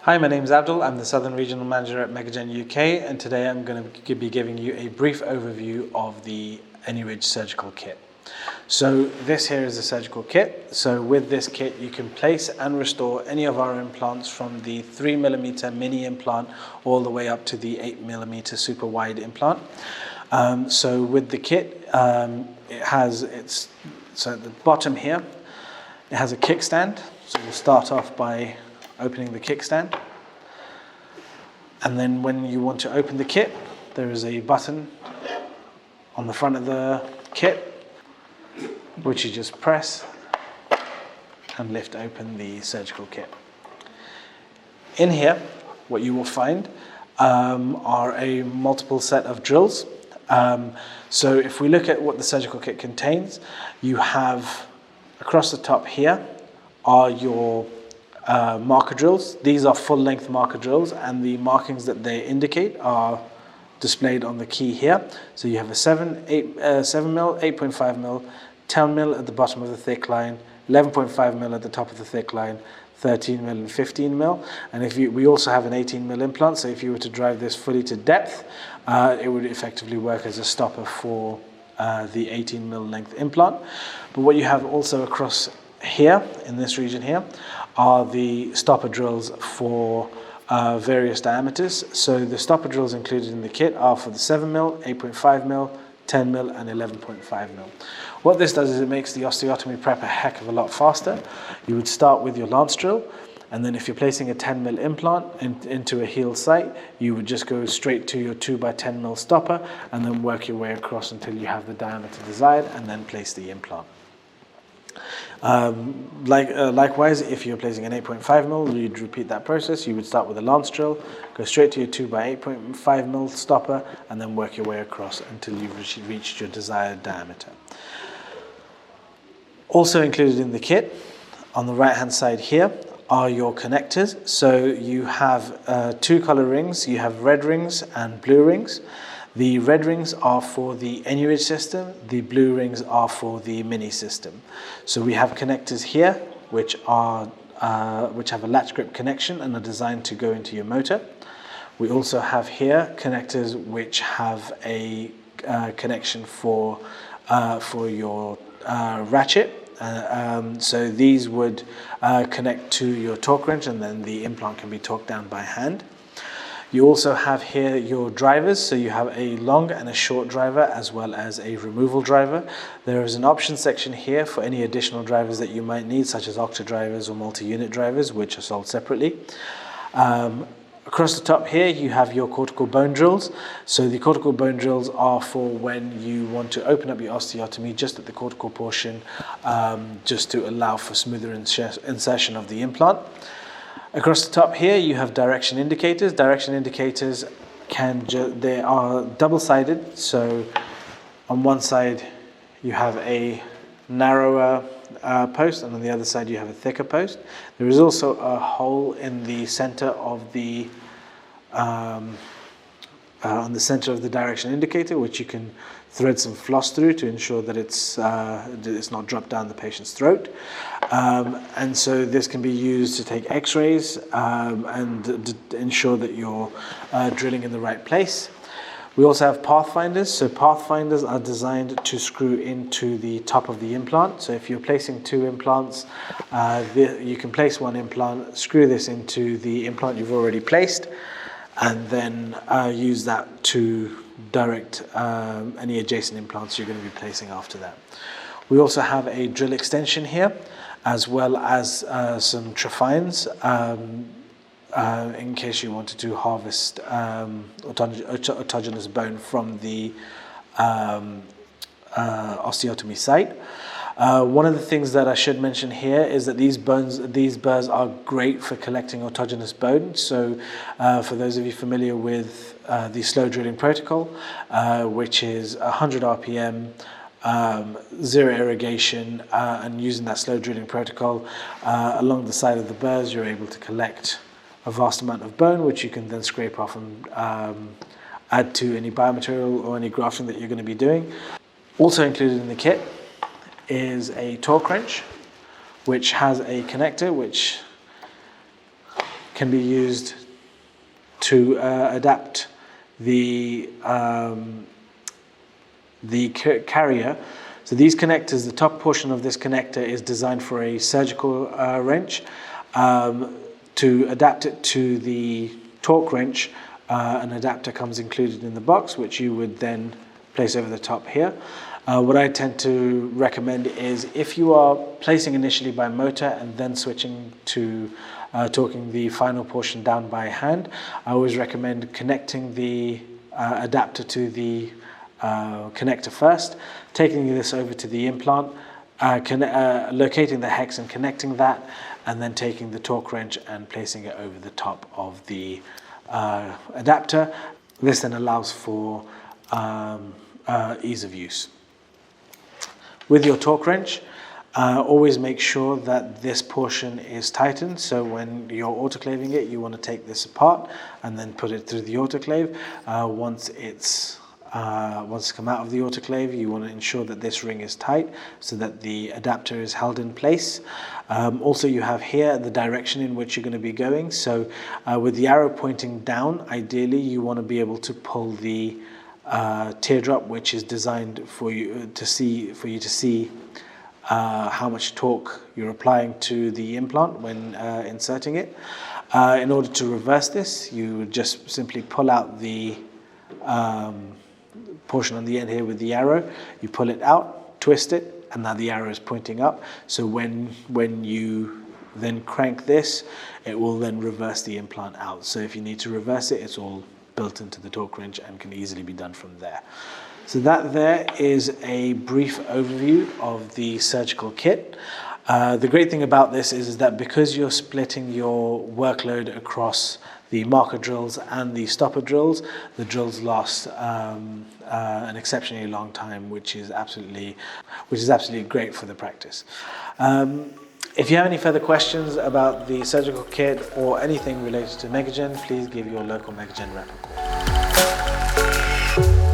Hi, my name is Abdul. I'm the Southern Regional Manager at MegaGen UK, and today I'm going to be giving you a brief overview of the AnyRidge surgical kit. So this here is a surgical kit. So with this kit you can place and restore any of our implants from the 3mm mini implant all the way up to the 8mm super wide implant. So with the kit, so at the bottom here it has a kickstand. So we'll start off by opening the kickstand, and then when you want to open the kit, there is a button on the front of the kit which you just press and lift open the surgical kit. In here what you will find are a multiple set of drills. So if we look at what the surgical kit contains, you have across the top here are your marker drills. These are full-length marker drills, and the markings that they indicate are displayed on the key here. So you have a 7mm, 8.5mm, 10mm at the bottom of the thick line, 11.5mm at the top of the thick line, 13mm and 15mm. And we also have an 18mm implant, so if you were to drive this fully to depth, it would effectively work as a stopper for the 18mm length implant. But what you have also across here, in this region here, are the stopper drills for various diameters. So the stopper drills included in the kit are for the 7mm, 8.5mm, 10mm and 11.5mm. What this does is it makes the osteotomy prep a heck of a lot faster. You would start with your lance drill, and then if you're placing a 10mm implant into a healed site, you would just go straight to your 2x10mm stopper and then work your way across until you have the diameter desired, and then place the implant. Likewise, if you're placing an 8.5mm, you'd repeat that process. You would start with a lance drill, go straight to your 2x8.5mm stopper, and then work your way across until you've reached your desired diameter. Also included in the kit, on the right hand side here, are your connectors. So you have two color rings. You have red rings and blue rings. The red rings are for the AnyRidge system, the blue rings are for the mini system. So we have connectors here which have a latch grip connection and are designed to go into your motor. We also have here connectors which have a connection for your ratchet. So these would connect to your torque wrench, and then the implant can be torqued down by hand. You also have here your drivers, so you have a long and a short driver as well as a removal driver. There is an option section here for any additional drivers that you might need, such as octa drivers or multi-unit drivers, which are sold separately. Across the top here you have your cortical bone drills. So the cortical bone drills are for when you want to open up your osteotomy just at the cortical portion, just to allow for smoother insertion of the implant. Across the top here you have direction indicators. Direction indicators they are double-sided, so on one side you have a narrower post, and on the other side you have a thicker post. There is also a hole in the center of the on the center of the direction indicator, which you can thread some floss through to ensure that it's not dropped down the patient's throat. And so this can be used to take x-rays and ensure that you're drilling in the right place. We also have pathfinders. So pathfinders are designed to screw into the top of the implant. So if you're placing two implants, you can place one implant, screw this into the implant you've already placed, and then use that to direct any adjacent implants you're going to be placing after that. We also have a drill extension here, as well as some trephines, in case you wanted to harvest autogenous bone from the osteotomy site. One of the things that I should mention here is that these burrs are great for collecting autogenous bone. So for those of you familiar with the slow drilling protocol, which is 100 RPM, zero irrigation, and using that slow drilling protocol along the side of the burrs, you're able to collect a vast amount of bone, which you can then scrape off and add to any biomaterial or any grafting that you're going to be doing. Also included in the kit is a torque wrench, which has a connector which can be used to adapt the carrier. So these connectors, the top portion of this connector is designed for a surgical wrench. To adapt it to the torque wrench, an adapter comes included in the box, which you would then place over the top here. What I tend to recommend is, if you are placing initially by motor and then switching to torquing the final portion down by hand, I always recommend connecting the adapter to the connector first, taking this over to the implant, locating the hex and connecting that, and then taking the torque wrench and placing it over the top of the adapter. This then allows for ease of use. With your torque wrench, always make sure that this portion is tightened. So when you're autoclaving it, you want to take this apart and then put it through the autoclave. Once it's come out of the autoclave, you want to ensure that this ring is tight so that the adapter is held in place. Also, you have here the direction in which you're going to be going. So with the arrow pointing down, ideally you want to be able to pull the teardrop, which is designed for you to see how much torque you're applying to the implant when inserting it. In order to reverse this, you would just simply pull out the portion on the end here with the arrow. You pull it out, twist it, and now the arrow is pointing up. So when you then crank this, it will then reverse the implant out. So if you need to reverse it, it's all built into the torque wrench and can easily be done from there. So that there is a brief overview of the surgical kit. The great thing about this is that because you're splitting your workload across the marker drills and the stopper drills, the drills last an exceptionally long time, which is absolutely great for the practice. If you have any further questions about the surgical kit or anything related to MegaGen, please give your local MegaGen rep a call.